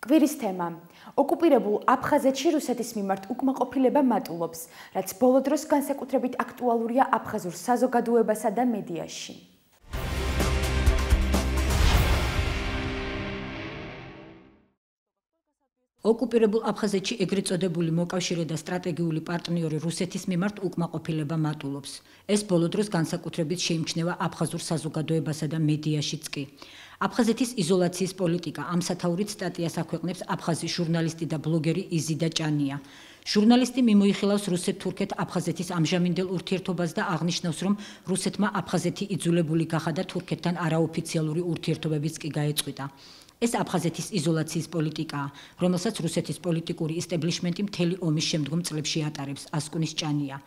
კვირის თემა. ოკუპირებულ აფხაზეთში რუსეთის მიმართ უკმაყოფილება მატულობს, რაც ბოლო დროს განსაკუთრებით აქტუალურია აფხაზურ საზოგადოებასა და მედიაში. ოკუპირებულ აფხაზეთში ეგრეთ წოდებული მოკავშირე და სტრატეგიული პარტნიორი რუსეთის მიმართ უკმაყოფილება მატულობს. ეს ბოლო დროს განსაკუთრებით შეიმჩნევა აფხაზურ საზოგადოებასა და მედიაშიც კი. აფხაზეთის იზოლაციის პოლიტიკა ამ სათაურით სტატიას აქვეყნებს აფხაზი ჟურნალისტი და ბლოგერი იზიდა ჭანია. ჟურნალისტი მიმოიხილავს რუსეთ-თურქეთ-აფხაზეთის ამჟამინდელ ურთიერთობას და აღნიშნავს, რომ რუსეთმა აფხაზეთი იძულებული გახადა თურქეთთან არაოფიციალური ურთიერთობებიც კი გაეწყვიტა. ეს აფხაზეთის იზოლაციის პოლიტიკაა, რომელსაც რუსეთის პოლიტიკური ისტაბლიშმენტი მთელი ომის შემდგომ წლებში ატარებს, ასკუნის ჭანია.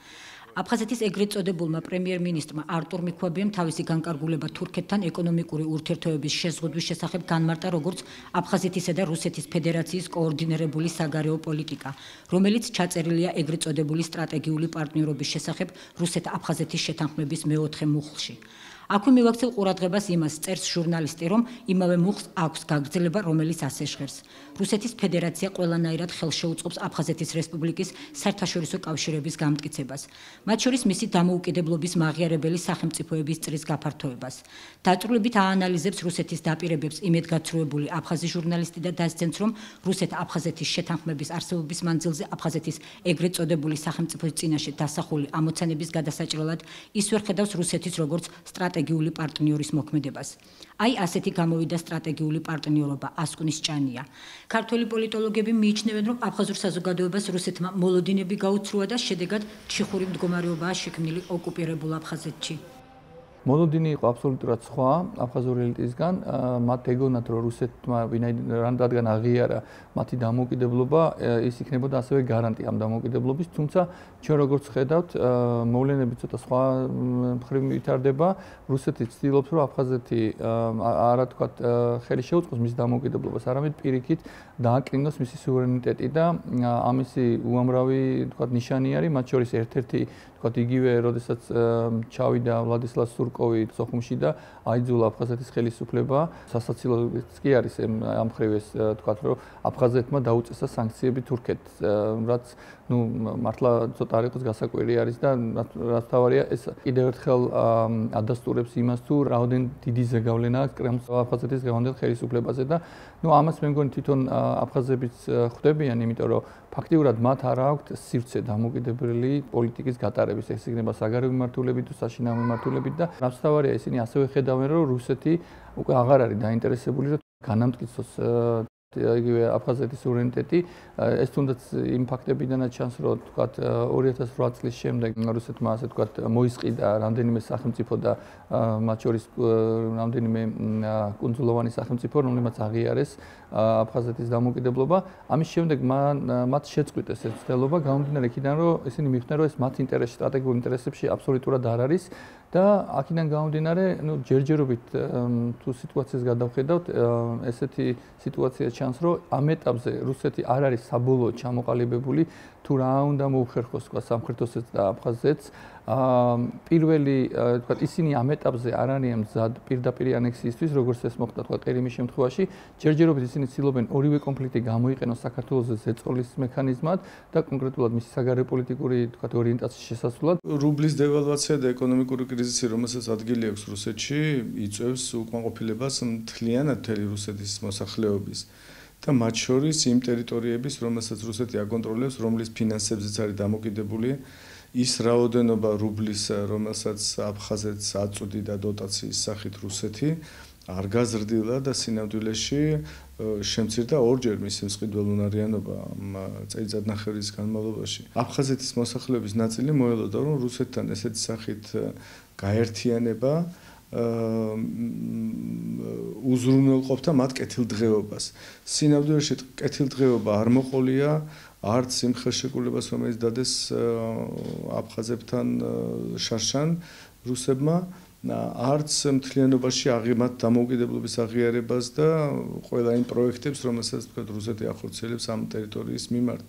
აფხაზეთის ეგრეთ წოდებულმა პრემიერ-მინისტრმა არტურ მიქვაბიამ თავისი განკარგულება თურქეთთან ეკონომიკური ურთიერთობების შეზღუდვის შესახებ განმარტა როგორც აფხაზეთისა და რუსეთის ფედერაციის კოორდინირებული საგარეო პოლიტიკა, რომელიც ჩაწერილია ეგრეთ წოდებული სტრატეგიული პარტნიორობის შესახებ რუსეთ-აფხაზეთის შეთანხმების მეოთხე მუხლში. აქვე მივაქცევ ყურადღებას იმას, წერს ჟურნალისტი, რომ იმავე მუხლს აქვს გაგრძელება, რომელიც ასე ჟღერს. რუსეთის ფედერაცია ყველანაირად ხელს შეუწყობს აფხაზეთის რესპუბლიკის საერთაშორისო კავშირების გამტკიცებას, მათ შორის მისი დამოუკიდებლობის მაღიარებელი სახელმწიფოების წრის გაფართოებას. დაწვრილებით აანალიზებს რუსეთის დაპირებებს იმედგაცრუებული აფხაზი ჟურნალისტი და დასძენს, რომ რუსეთ-აფხაზეთის შეთანხმების არსებობის მანძილზე აფხაზეთის ეგრეთ წოდებული სახელმწიფოს წინაშე დასახული ამოცანების გადასაჭრელად ის ვერ ხედავს რუსეთის როგორც სტრატეგიული პარტნიორის მოქმედებას. აი ასეთი გამოვიდა სტრატეგიული პარტნიორობა, ასკუნის ჭანია. ქართველი პოლიტოლოგები მიიჩნევენ, რომ აფხაზურ საზოგადოებას რუსეთმა მოლოდინები გაუცრუა და შედეგად ჩიხური მდგომარეობაა შექმნილი ოკუპირებულ აფხაზეთში. მოლოდინი იყო აბსოლუტურად სხვა აფხაზური ელიტისგან, მათ ეგონათ, რომ რუსეთმა რადგან აღიარა მათი დამოუკიდებლობა, ის იქნებოდა ასევე გარანტი ამ დამოუკიდებლობის, თუმცა ჩვენ როგორც ხედავთ, მოვლენები ცოტა სხვა მხრივ ვითარდება. რუსეთი ცდილობს, რომ აფხაზეთი არა თქვათ ხელი შეუწყოს მის დამოუკიდებლობას, არამედ პირიქით დააკრინოს მისი სუვერენიტეტი და ამისი უამრავი თქვათ ნიშანი არის, მათ შორის ერთ-ერთი თქვათ იგივე, როდესაც ჩავიდა ვლადისლავ სურკოვი სოხუმში და აიძულა აფხაზეთის ხელისუფლება, სასაცილოც კი არის ამ მხრივ ეს თქვათ, რომ აფხაზეთმა დაუწესა სანქციები თურქეთს, რაც მართლა ცოტა არ იყოს გასაკვირი არის და რაც თავარია, ეს კიდევ ერთხელ ადასტურებს იმას, თუ რაოდენ დიდი ზეგავლენა აქვს კრემლს აფხაზეთის დღევანდელ ხელისუფლებაზე და ამას მე მგონი თვითონ აფხაზებიც ხვდებიან, იმიტომ რომ ფაქტიურად მათ არ აქვთ სივრცე დამოუკიდებელი პოლიტიკის გატარების, ეს იქნება საგარეო მიმართულებით თუ საშინაო მიმართულებით და რაც თავარია, ისინი ასევე ხედავენ, რომ რუსეთი უკვე აღარ არის დაინტერესებული, რომ განამტკიცოს იგივე აფხაზეთის სუვერენიტეტი. ეს თუნდაც იმ ფაქტებიდანაც ჩანს, რომ თქვათ 2008 წლის შემდეგ რუსეთმა ასე თქვათ მოისყიდა რამდენიმე სახელმწიფო და მათ შორის რამდენიმე კუნძულოვანი სახელმწიფო, რომლებმაც აღიარეს აფხაზეთის დამოუკიდებლობა. ამის შემდეგ მათ შეწყვიტეს ეს ცდელობა, გამომდინარე იქიდან, რომ ისინი მიხვდნენ, რომ ეს მათ ინტერესში, სტრატეგიულ ინტერესებში აბსოლუტურად არ არის და აქედან გამომდინარე, ჯერჯერობით თუ სიტუაციას გადავხედავთ, ესეთი სიტუაცია ჩანს, რომ ამ ეტაპზე რუსეთი არ არის საბოლოოდ ჩამოყალიბებული თუ რა უნდა მოუხერხოს თქვა სამხრეთოსეთს და აფხაზეთს. პირველი თქვა ისინი ამ ეტაპზე არ არიან მზად პირდაპირ ანექსიისთვის, როგორც ეს მოხდა თქვა ყირიმის შემთხვევაში. ჯერჯერობით ისინი ცდილობენ ორივე კონფლიქტი გამოიყენოს საქართველოს ზეწოლის მექანიზმად და კონკრეტულად მისი საგარეო პოლიტიკური თქვა ორიენტაციის შესასვლელად. რუბლის დევალვაცია და ეკონომიკური კრიზისი, რომელსაც ადგილი აქვს რუსეთში, იწვევს უკმაყოფილებას მთლიანად მთელი რუსეთის მოსახლეობის. და მათ შორის იმ ტერიტორიების, რომელსაც რუსეთი აკონტროლებს, რომლის ფინანსებზეც არის დამოკიდებული, ის რაოდენობა რუბლის, რომელსაც აფხაზეთს აწვდიდა დოტაციის სახით რუსეთი, არ გაზრდილა და სინამდვილეში შემცირდა ორჯერ მისი მსყიდველუნარიანობა წელიწადნახევრის განმავლობაში. აფხაზეთის მოსახლეობის ნაწილი მოელოდა, რომ რუსეთთან ესეთი სახით გაერთიანება უზრუნველყოფდა მათ კეთილდღეობას. სინამდვილეში კეთილდღეობა არ მოყოლია არც იმ ხელშეკრულებას, რომელიც დადეს აფხაზებთან შარშან რუსებმა, არც მთლიანობაში აღიმათ დამოუკიდებლობის აღიარებას და ყველა იმ პროექტებს, რომელსაც თქვა რუსეთი ახორციელებს ამ ტერიტორიის მიმართ.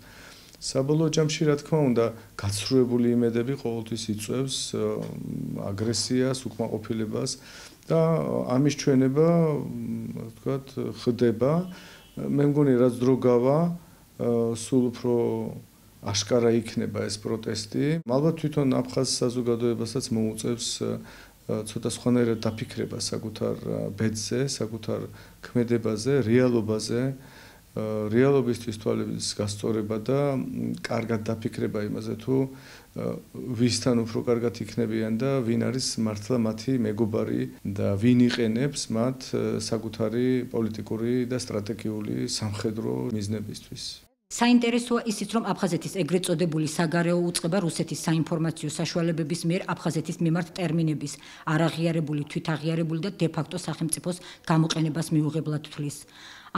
საბოლოო ჯამში, რა თქმა უნდა, გაცრუებული იმედები ყოველთვის იწვევს აგრესიას, უკმაყოფილებას და ამის ჩვენება, ვთქვათ, ხდება მე მგონი რაც დრო გავა, სულ უფრო აშკარა იქნება ეს პროტესტი. ალბათ თვითონ აფხაზ საზოგადოებასაც მოუწევს ცოტა სხვანაირად დაფიქრება საკუთარ ბედზე, საკუთარ ქმედებაზე, რეალობაზე, რეალობისთვის თვალების გასწორება და კარგად დაფიქრება იმაზე თუ ვისთან უფრო კარგად იქნებიან და ვინ არის მართლა მათი მეგობარი და ვინ იყენებს მათ საკუთარი პოლიტიკური და სტრატეგიული სამხედრო მიზნებისთვის. საინტერესოა ისიც, რომ აფხაზეთის ეგრეთ წოდებული საგარეო უწყება რუსეთის საინფორმაციო საშუალებების მიერ აფხაზეთის მიმართ ტერმინების არაღიარებული, თვითაღიარებული და დე-ფაქტო სახელმწიფოს გამოყენებას მიუღებლად თვლის.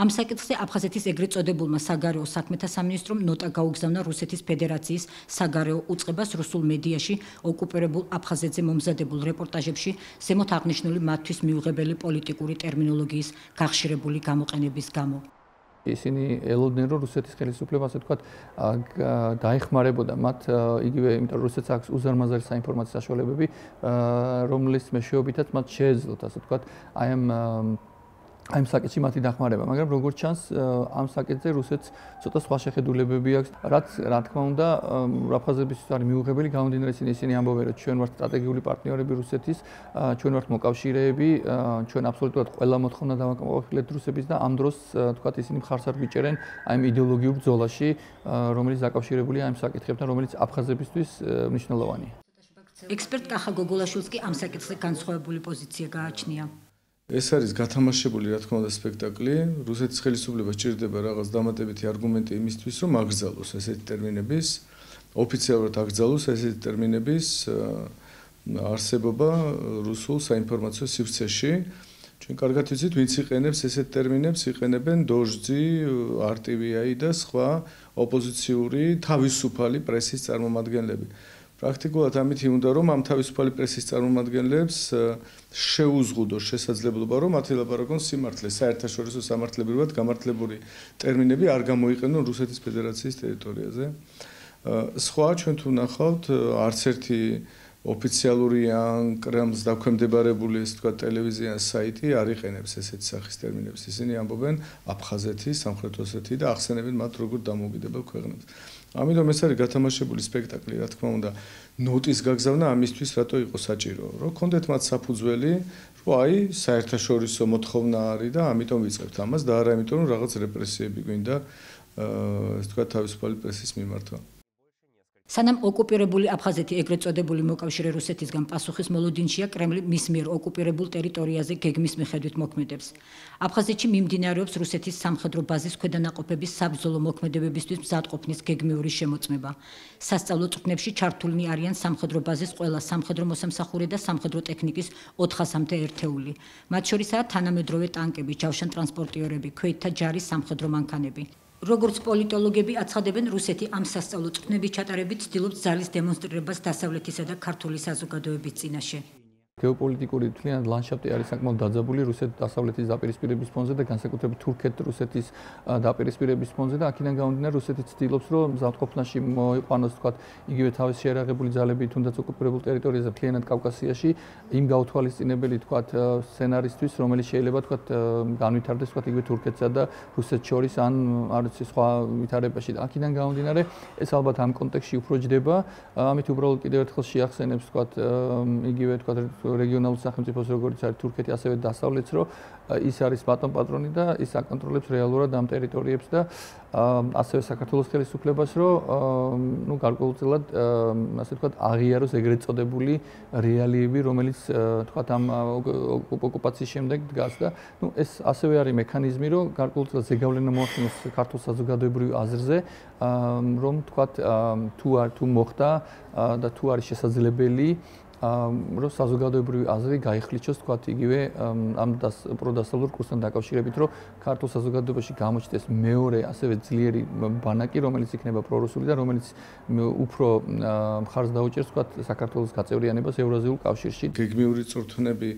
ამ საკითხზე აფხაზეთის ეგრეთ წოდებულმა საგარეო საქმეთა სამინისტრომ ნოტა გაუგზავნა რუსეთის ფედერაციის საგარეო უწყებას რუსულ მედიაში ოკუპირებულ აფხაზეთზე მომზადებულ რეპორტაჟებში ზემოთ აღნიშნული მათთვის მიუღებელი პოლიტიკური ტერმინოლოგიის გახშირებული გამოყენების გამო. ისინი ელოდნენ, რომ რუსეთის ხელისუფლება, ასე ვთქვათ, დაეხმარებოდა მათ იგივე, იმიტომ რომ რუსეთს აქვს უზარმაზარი საინფორმაციო საშუალებები, რომლის მეშვეობითაც მათ შეეძლოთ, ასე ვთქვათ, აი ამ საკითხში მათი დახმარება, მაგრამ როგორც ჩანს, ამ საკითხზე რუსეთს ცოტა სხვა შეხედულებები აქვს, რაც რა თქმა უნდა, აფხაზების არის მიუღებელი, გამომდინარე ისინი ამბობენ, რომ ჩვენ ვართ სტრატეგიული პარტნიორები რუსეთის, ჩვენ ვართ მოკავშირეები, ჩვენ აბსოლუტურად ყველა მოთხოვნა დავაკმაყოფილეთ რუსების და ამ დროს, თქვათ, ისინი მხარს არ გვიჭერენ აი ამ იდეოლოგიურ ბრძოლაში, რომელიც დაკავშირებულია ამ საკითხებთან, რომელიც აფხაზებისთვის მნიშვნელოვანია. ექსპერტ კახა გოგოლაშვილს კი ამ საკითხზე განსხვავებული პოზიცია გააჩნია. ეს არის გათამაშებული, რა თქმა უნდა, სპექტაკლი. რუსეთის ხელისუფლება სჭირდება რაღაც დამატებითი არგუმენტი იმისთვის, რომ აკრძალოს ესეთი ტერმინების, ოფიციალურად აკრძალოს ესეთი ტერმინების არსებობა რუსულ საინფორმაციო სივრცეში. ჩვენ კარგად ვიცით, ვინც იყენებს ესეთ ტერმინებს, იყენებენ დოჟძი, RTV-i და სხვა ოპოზიციური თავისუფალი პრესის წარმომადგენლები. პრაქტიკულად ამით უნდა რომ ამ თავისუფალი პრესის წარმომადგენლებს შეუზღუდოს შესაძლებლობა რომ მათი ლაპარაკონ სიმართლეს, საერთაშორისო სამართლებრივად გამართლებული ტერმინები არ გამოიყენონ რუსეთის ფედერაციის ტერიტორიაზე. სხვა ჩვენ თუ ნახავთ, არც ერთი ოფიციალური ან კრემლს დაქვემდებარებული, ასე ვთქვათ, ტელევიზია საიტი არ იყენებს ესეთი სახის ტერმინებს. ისინი ამბობენ აფხაზეთი, სამხრეთ ოსეთი და ახსენებენ მათ როგორც დამოუკიდებელ ქვეყნებს. ამიტომ ეს არის გათამაშებული სპექტაკლი, რა თქმა უნდა, ნოტის გაგზავნა ამისთვის რატო იყო საჭირო, რომ კონდეთ მათ საფუძველი, რომ აი საერთაშორისო მოთხოვნა არის და ამიტომ ვიწყებთ ამას და არა იმიტომ რომ რაღაც რეპრესიები გვინდა, ასე ვთქვათ, თავისუფალი პრესის მიმართვა. სანამ ოკუპირებული აფხაზეთი ეგრეთ წოდებული მოკავშირე რუსეთისგან პასუხის მოლოდინშია, კრემლი მის მიერ ოკუპირებულ ტერიტორიაზე გეგმის მიხედვით მოქმედებს. აფხაზეთში მიმდინარეობს რუსეთის სამხედრო ბაზის ქვედანაყოფების საბრძოლო მოქმედებებისთვის მზადყოფნის გეგმიური შემოწმება. სასწავლო წვრთნებში ჩართულნი არიან სამხედრო ბაზის ყველა სამხედრო მოსამსახურე და სამხედრო ტექნიკის 400-მდე ერთეული. მათ შორისაა თანამედროვე ტანკები, ჯავშანტრანსპორტიორები, ქვეითთა ჯარის სამხედრო მანქანები. როგორც პოლიტოლოგები აცხადებენ, რუსეთი ამ სასწავლო წვრთნების ჩატარებით ცდილობს ძალის დემონსტრირებას დასავლეთისა და ქართული საზოგადოების წინაშე. გეოპოლიტიკური თლიანად ლანდშაფტი არის საკმაოდ დაძაბული რუსეთის დასავლეთის დაპირისპირების ფონზე და განსაკუთრებით თურქეთ-რუსეთის დაპირისპირების ფონზე და აქედან გამომდინარე რუსეთი ცდილობს რომ მზადყოფნაში მოიყვანოს თქვათ იგივე თავის შეერაღებული ძალები თუნდაც ოკუპირებულ ტერიტორიაზე მთლიანად კავკასიაში იმ გაუთვალისწინებელი თქვათ სცენარისთვის რომელიც შეიძლება თქვათ განვითარდეს თქვათ იგივე თურქეთსა და რუსეთს შორის ან არ ვიცი სხვა ვითარებაში და აქედან გამომდინარე ეს ალბათ ამ კონტექსტში უფრო ჯდება ამით უბრალოდ კიდევ ერთხელ შეახსენებს თქვათ იგივე თქვათ რეგიონალურ სახელმწიფოს როგორც არის თურქეთი ასევე დასავლეთს რომ ის არის ბატონ პატრონი და ის აკონტროლებს რეალურად ამ ტერიტორიებს და ასევე საქართველოს ხელისუფლებას რომ ნუ გარკვეულწილად ასე ვთქვათ აღიაროს ეგრეთ წოდებული რეალიები რომელიც თქვათ ამ ოკუპაციის შემდეგ დგას და ნუ ეს ასევე არის მექანიზმი რომ გარკვეულწილად ზეგავლენა მოახდინოს ქართულ საზოგადოებრივ აზრზე რომ თქვათ თუ მოხდა და თუ არის შესაძლებელი რომ საზოგადოებრივი აზრი გაიხლიჩოს თქვათ იგივე ამ პროდასავლურ კურსთან დაკავშირებით რომ ქართულ საზოგადოებაში გამოჩნდეს მეორე ასევე ძლიერი ბანაკი რომელიც იქნება პრორუსული და რომელიც უფრო მხარს დაუჭერს თქვათ საქართველოს გაწევრიანებას ევრაზიულ კავშირში გეგმიური წვრთნები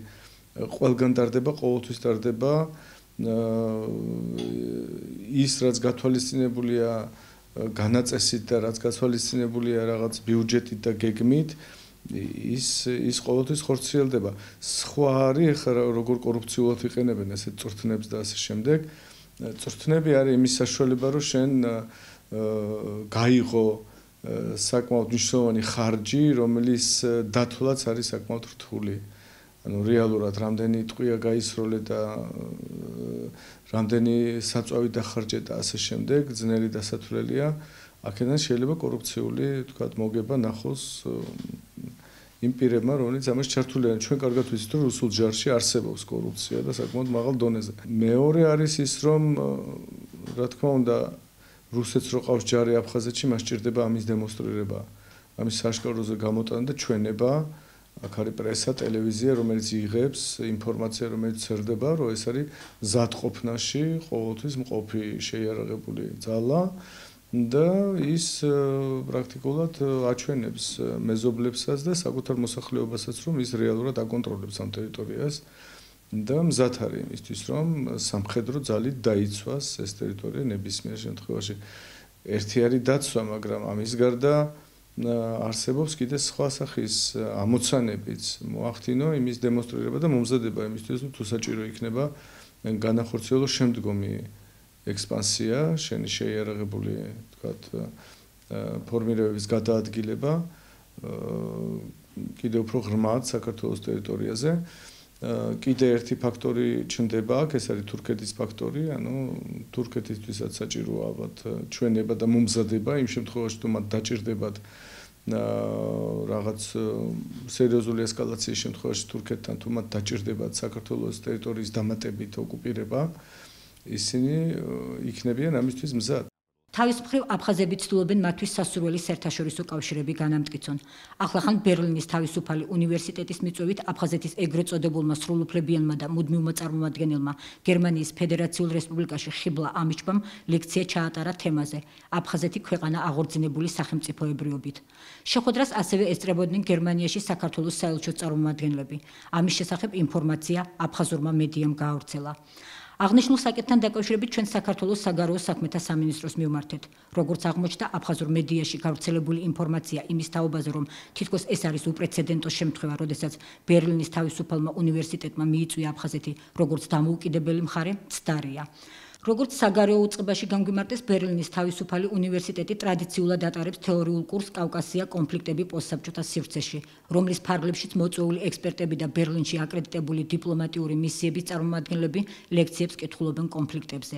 ყველგან ტარდება ყოველთვის ტარდება ის რაც გათვალისწინებულია განაწესით და რაც გათვალისწინებულია რაღაც ბიუჯეტით და გეგმით ის ყოველთვის ხორციელდება. სხვა არის ახლა როგორ კორუფციულად იყენებენ ესეთ წვრთნებს და ასე შემდეგ. წვრთნები არის იმის საშუალება, რომ შენ გაიღო საკმაოდ მნიშვნელოვანი ხარჯი, რომელიც დათვლაც არის საკმაოდ რთული. ანუ რეალურად რამდენი ტყვია გაისროლე და რამდენი საწვავი დახარჯე და ასე შემდეგ, ძნელი დასათვლელია. აქედან შეიძლება კორუფციული, თქვათ, მოგება ნახოს იმ პირებმა, რომლებიც ამას ჩართული არიან. ჩვენ კარგად ვიცით, რომ რუსულ ჯარში არსებობს კორუფცია და საკმაოდ მაღალ დონეზე. მეორე არის ის, რომ რა თქმა უნდა, რუსეთს რო ყავს ჯარი აფხაზეთში, მას ჭირდება ამის დემონსტრირება, ამის საშკაროზე გამოტანა და ჩვენება. აქ არის პრესა, ტელევიზია, რომელიც იღებს ინფორმაცია, რომელიც წერდება, რომ ეს არის მზადყოფნაში ყოველთვის მყოფი შეიარაღებული ძალა და ის პრაქტიკულად აჩვენებს მეზობლებსაც და საკუთარ მოსახლეობასაც, რომ ის რეალურად აკონტროლებს ამ ტერიტორიას და მზად არის იმისთვის, რომ სამხედრო ძალით დაიცვას ეს ტერიტორია ნებისმიერ შემთხვევაში. ერთი არის დაცვა, მაგრამ ამის გარდა არსებობს კიდე სხვა სახის ამოცანებიც მოახდინო იმის დემონსტრირება და მომზადება იმისთვის, რომ თუ საჭირო იქნება განახორციელოს შემდგომი ექსპანსია, შენი შეიარაღებული, თქვათ, ფორმირებების გადაადგილება კიდევ უფრო ღრმად საქართველოს ტერიტორიაზე. კიდე ერთი ფაქტორი ჩნდება აქ, ეს არის თურქეთის ფაქტორი, ანუ თურქეთისთვისაც საჭიროა ალბათ ჩვენება და მომზადება იმ შემთხვევაში, თუ მათ დაჭირდებათ რაღაც სერიოზული ესკალაციის შემთხვევაში თურქეთთან თუ მათ დაჭირდებათ საქართველოს ტერიტორიის დამატებით ოკუპირება, ისინი იქნებიან ამისთვის მზად. თავის მხრივ აფხაზები ცდილობენ მათთვის სასურველი საერთაშორისო კავშირები განამტკიცონ. ახლახან ბერლინის თავისუფალი უნივერსიტეტის მიწვევით აფხაზეთის ეგრეთ წოდებულმა სრულუფლებიანმა და მუდმივმა წარმომადგენელმა გერმანიის ფედერაციულ რესპუბლიკაში ხიბლა ამიჩბამ ლექცია ჩაატარა თემაზე აფხაზეთი ქვეყანა აღორძინებული სახელმწიფოებრიობით. შეხვედრას ასევე ესწრებოდნენ გერმანიაში საქართველოს საელჩოს წარმომადგენლები. ამის შესახებ ინფორმაცია აფხაზურმა მედიამ გაავრცელა. აღნიშნულ საკითხთან დაკავშირებით ჩვენ საქართველოს საგარეო საქმეთა სამინისტროს მივმართეთ. როგორც აღმოჩნდა, აფხაზურ მედიაში გავრცელებული ინფორმაცია იმის თაობაზე, რომ თითქოს ეს არის უპრეცედენტო შემთხვევა, როდესაც ბერლინის თავისუფალმა უნივერსიტეტმა მიიწვია აფხაზეთი როგორც დამოუკიდებელი მხარე, მცდარია. როგორც საგარეო უწყებაში გამგვიმარტეს, ბერლინის თავისუფალი უნივერსიტეტი ტრადიციულად ატარებს თეორიულ კურსს კავკასია კონფლიქტები პოსტსაბჭოთა სივრცეში, რომლის ფარგლებშიც მოწვეული ექსპერტები და ბერლინში აკრედიტებული დიპლომატიური მისიების წარმომადგენლები ლექციებს კითხულობენ კონფლიქტებზე.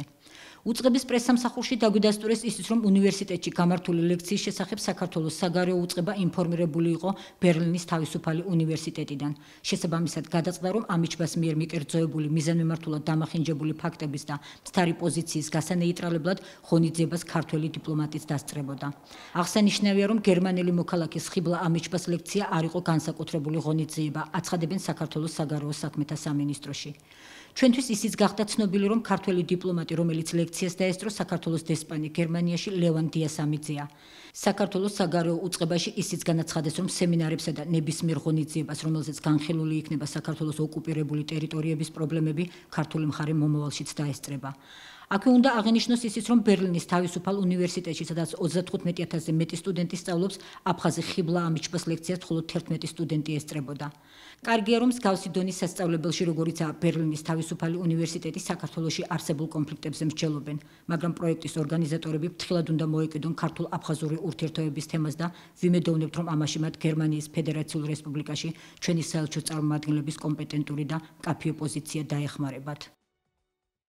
უწყების პრესსამსახურში დაგვიდასტურეს ისიც, რომ უნივერსიტეტში გამართული ლექციის შესახებ საქართველოს საგარეო უწყება ინფორმირებული იყო ბერლინის თავისუფალი უნივერსიტეტიდან. შესაბამისად, გადაწყდა, რომ ამიჩბას მიერ მიკერძოებული მიზანმიმართულად დამახინჯებული ფაქტების და მცდარი პოზიციის გასანეიტრალებლად ღონისძიებას ქართველი დიპლომატიც დასწრებოდა. აღსანიშნავია, რომ გერმანელი მოქალაქის ხიბლა ამიჩბას ლექცია არ იყო განსაკუთრებული ღონისძიება, აცხადებენ საქართველოს საგარეო საქმეთა სამინისტროში. ჩვენთვის ისიც გახდა ცნობილი, რომ ქართველი დიპლომატი, რომელიც ლექციას დაესწრო, საქართველოს დესპანი გერმანიაში ლევან დიასამიძეა. საქართველოს საგარეო უწყებაში ისიც განაცხადეს, რომ სემინარებსა და ნებისმიერ ღონისძიებას, რომელზეც განხილული იქნება საქართველოს ოკუპირებული ტერიტორიების პრობლემები, ქართული მხარე მომავალშიც დაესწრება. აქვე უნდა აღინიშნოს ისიც, რომ ბერლინის თავისუფალ უნივერსიტეტში, სადაც 35,000-ზე მეტი სტუდენტი სწავლობს, აფხაზი ხიბლა ამიჩბას ლექციას მხოლოდ 11 სტუდენტი ესწრებოდა. კარგია, რომ მსგავსი დონის სასწავლებელში, როგორიცაა ბერლინის თავისუფალი უნივერსიტეტი, საქართველოში არსებულ კონფლიქტებზე მსჯელობენ, მაგრამ პროექტის ორგანიზატორები ფრთხილად უნდა მოეკიდონ ქართულ-აფხაზური ურთიერთობების თემას და ვიმედოვნებთ, რომ ამაში მათ გერმანიის ფედერაციულ რესპუბლიკაში ჩვენი საელჩო წარმომადგენლების კომპეტენტური და მკაფიო პოზიცია დაეხმარებათ.